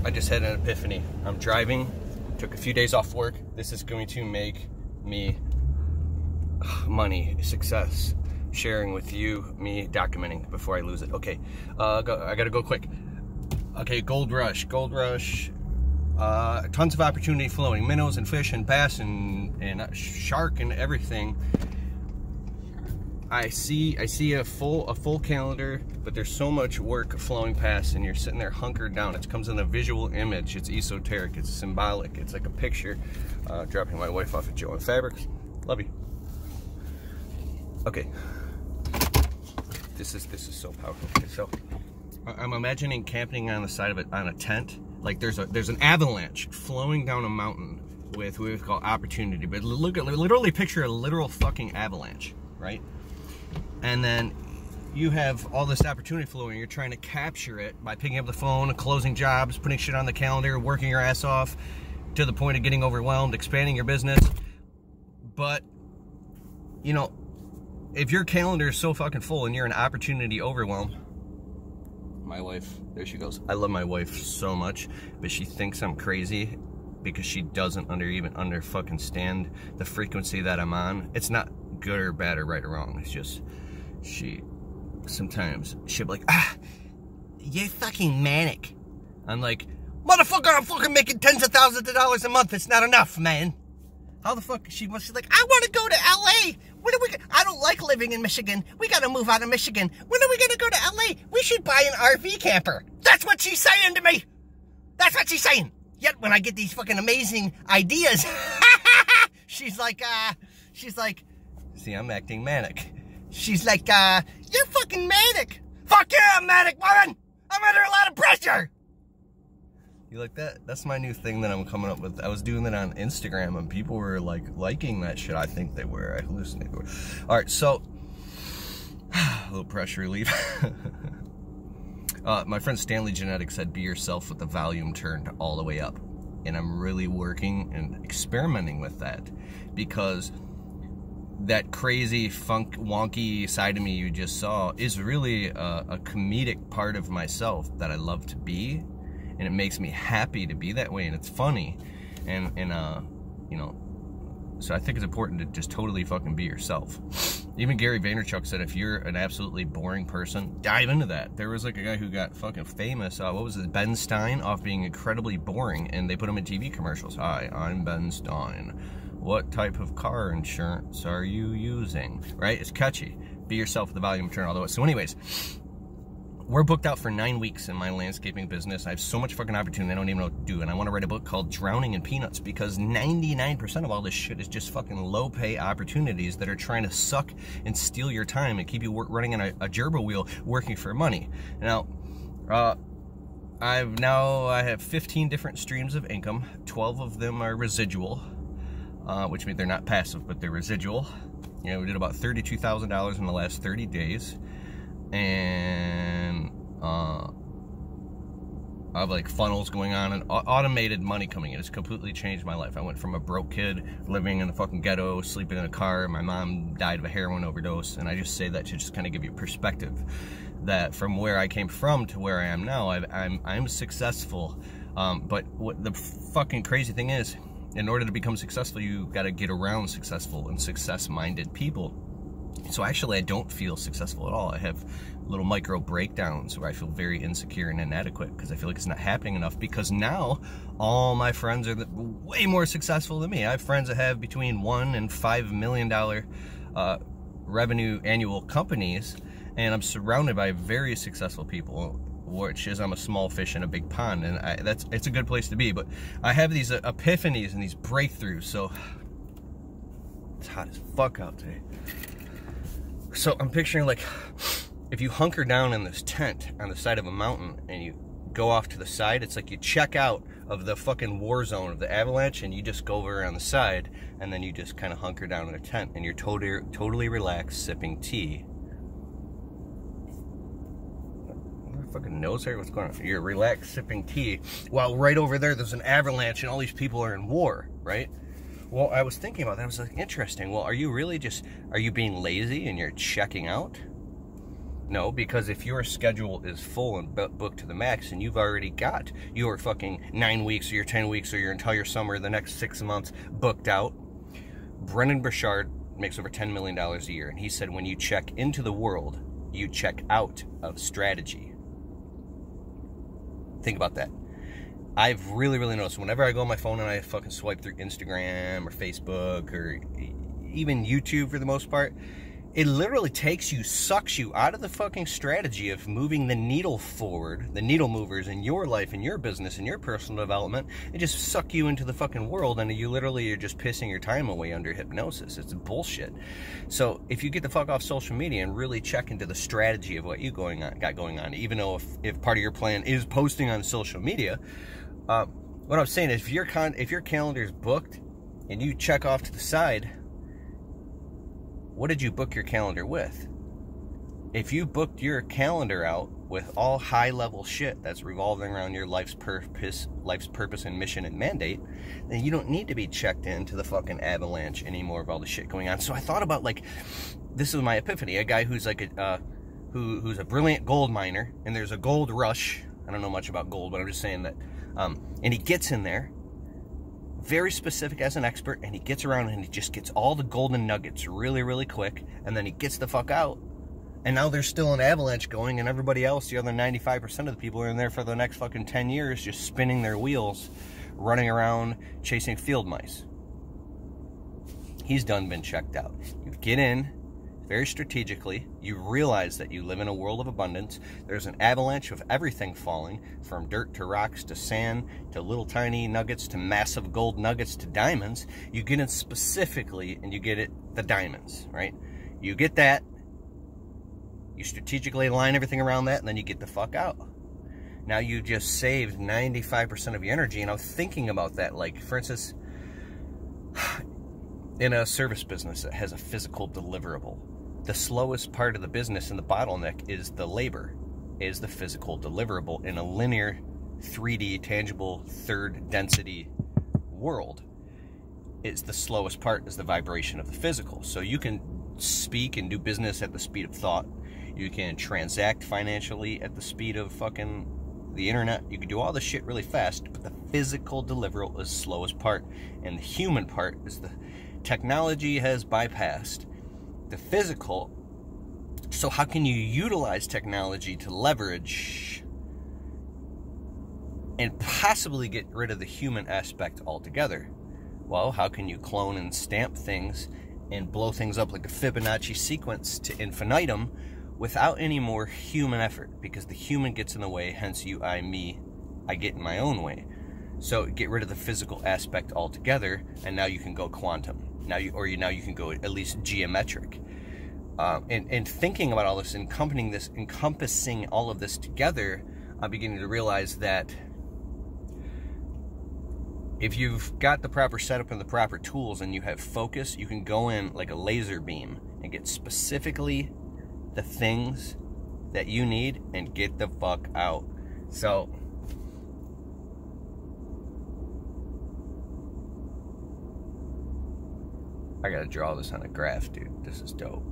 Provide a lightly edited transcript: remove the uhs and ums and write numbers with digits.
I just had an epiphany. I'm driving, took a few days off work. This is going to make me money, success, sharing with you, me documenting before I lose it. Okay, I gotta go quick. Okay, gold rush. Tons of opportunity flowing, minnows and fish and bass and shark and everything. I see a full calendar, but there's so much work flowing past, and you're sitting there hunkered down. It comes in a visual image. It's esoteric. It's symbolic. It's like a picture. Dropping my wife off at Joe and Fabrics. Love you. Okay. This is so powerful. Okay, so I'm imagining camping on the side of it on a tent. Like there's an avalanche flowing down a mountain with what we call opportunity. But literally picture a literal fucking avalanche, right? And then you have all this opportunity flowing. You're trying to capture it by picking up the phone, closing jobs, putting shit on the calendar, working your ass off to the point of getting overwhelmed, expanding your business. But, you know, if your calendar is so fucking full and you're an opportunity overwhelmed, my wife, there she goes. I love my wife so much, but she thinks I'm crazy because she doesn't even fucking stand the frequency that I'm on. It's not good or bad or right or wrong. It's just sometimes she'll be like, you're fucking manic. I'm like, motherfucker, I'm fucking making tens of thousands of dollars a month. It's not enough, man. How the fuck? She's like, I want to go to LA. I don't like living in Michigan. We got to move out of Michigan. When are we going to go to LA? We should buy an RV camper. That's what she's saying to me. That's what she's saying. Yet when I get these fucking amazing ideas, she's like, see, I'm acting manic. She's like, you're fucking manic. Fuck yeah, I'm manic, woman. I'm under a lot of pressure. You like that? That's my new thing that I'm coming up with. I was doing that on Instagram and people were like liking that shit. I think they were. I hallucinated. All right, so a little pressure relief. My friend Stanley Genetics said, be yourself with the volume turned all the way up. And I'm really working and experimenting with that because that crazy wonky side of me you just saw is really a comedic part of myself that I love to be, and it makes me happy to be that way, and it's funny, and you know, so I think it's important to just totally fucking be yourself. Even Gary Vaynerchuk said if you're an absolutely boring person, dive into that. There was like a guy who got fucking famous, what was it, Ben Stein, off being incredibly boring, and they put him in TV commercials. Hi, I'm Ben Stein. What type of car insurance are you using? Right? It's catchy. Be yourself with the volume turn all the way. So anyways, we're booked out for 9 weeks in my landscaping business. I have so much fucking opportunity I don't even know what to do. And I want to write a book called Drowning in Peanuts because 99% of all this shit is just fucking low pay opportunities that are trying to suck and steal your time and keep you running on a gerbil wheel working for money. Now, I have 15 different streams of income. 12 of them are residual. Which means they're not passive, but they're residual. You know, we did about $32,000 in the last 30 days. And I have like funnels going on and automated money coming in. It's completely changed my life. I went from a broke kid living in the fucking ghetto, sleeping in a car. My mom died of a heroin overdose. And I just say that to just kind of give you perspective that from where I came from to where I am now, I'm successful. But what the fucking crazy thing is, in order to become successful, you got to get around successful and success-minded people. So actually, I don't feel successful at all. I have little micro breakdowns where I feel very insecure and inadequate because I feel like it's not happening enough because now all my friends are way more successful than me. I have friends that have between $1 and $5 million revenue annual companies, and I'm surrounded by very successful people, which is I'm a small fish in a big pond, and it's a good place to be. But I have these epiphanies and these breakthroughs. So it's hot as fuck out today. So I'm picturing like if you hunker down in this tent on the side of a mountain and you go off to the side, it's like you check out of the fucking war zone of the avalanche and you just go over on the side and then you just kind of hunker down in a tent and you're totally relaxed sipping tea. Fucking nose hair, what's going on? You're relaxed sipping tea while right over there's an avalanche and all these people are in war, right? Well, I was thinking about that. I was like, interesting. Well, are you being lazy and you're checking out? No, because if your schedule is full and booked to the max and you've already got your fucking 9 weeks or your 10 weeks or your entire summer, the next 6 months booked out. Brendan Burchard makes over $10 million a year, and he said when you check into the world, you check out of strategy. Think about that. I've really noticed whenever I go on my phone and I fucking swipe through Instagram or Facebook or even YouTube for the most part, it literally sucks you out of the fucking strategy of moving the needle forward, the needle movers in your life, in your business, in your personal development. It just suck you into the fucking world, and you literally are just pissing your time away under hypnosis. It's bullshit. So if you get the fuck off social media and really check into the strategy of what you got going on, even though if part of your plan is posting on social media, what I'm saying is if your calendar is booked and you check off to the side, what did you book your calendar with? If you booked your calendar out with all high-level shit that's revolving around your life's purpose and mission and mandate, then you don't need to be checked into the fucking avalanche anymore of all the shit going on. So I thought about, like, this is my epiphany. A guy who's like who's a brilliant gold miner, and there's a gold rush. I don't know much about gold, but I'm just saying that. And he gets in there, very specific as an expert, and he gets around and he just gets all the golden nuggets really quick, and then he gets the fuck out, and now there's still an avalanche going, and everybody else, the other 95% of the people, are in there for the next fucking 10 years just spinning their wheels, running around chasing field mice. He's been checked out. You get in very strategically, you realize that you live in a world of abundance. There's an avalanche of everything falling, from dirt to rocks to sand to little tiny nuggets to massive gold nuggets to diamonds. You get in specifically and you get the diamonds, right? You get that, you strategically align everything around that, and then you get the fuck out. Now you just saved 95% of your energy, and I was thinking about that, like, for instance, in a service business that has a physical deliverable, the slowest part of the business and the bottleneck is the labor, is the physical deliverable in a linear 3D tangible third density world. It's the slowest part is the vibration of the physical. So you can speak and do business at the speed of thought. You can transact financially at the speed of fucking the internet. You can do all this shit really fast, but the physical deliverable is the slowest part, and the human part is the technology has bypassed the physical. So how can you utilize technology to leverage and possibly get rid of the human aspect altogether? Well, how can you clone and stamp things and blow things up like a Fibonacci sequence to infinitum without any more human effort? Because the human gets in the way, hence you, I, me, I get in my own way. So get rid of the physical aspect altogether, and now you can go quantum. Now you can go at least geometric. And thinking about all this, encompassing all of this together, I'm beginning to realize that if you've got the proper setup and the proper tools and you have focus, you can go in like a laser beam and get specifically the things that you need and get the fuck out. So I gotta draw this on a graph, dude. This is dope.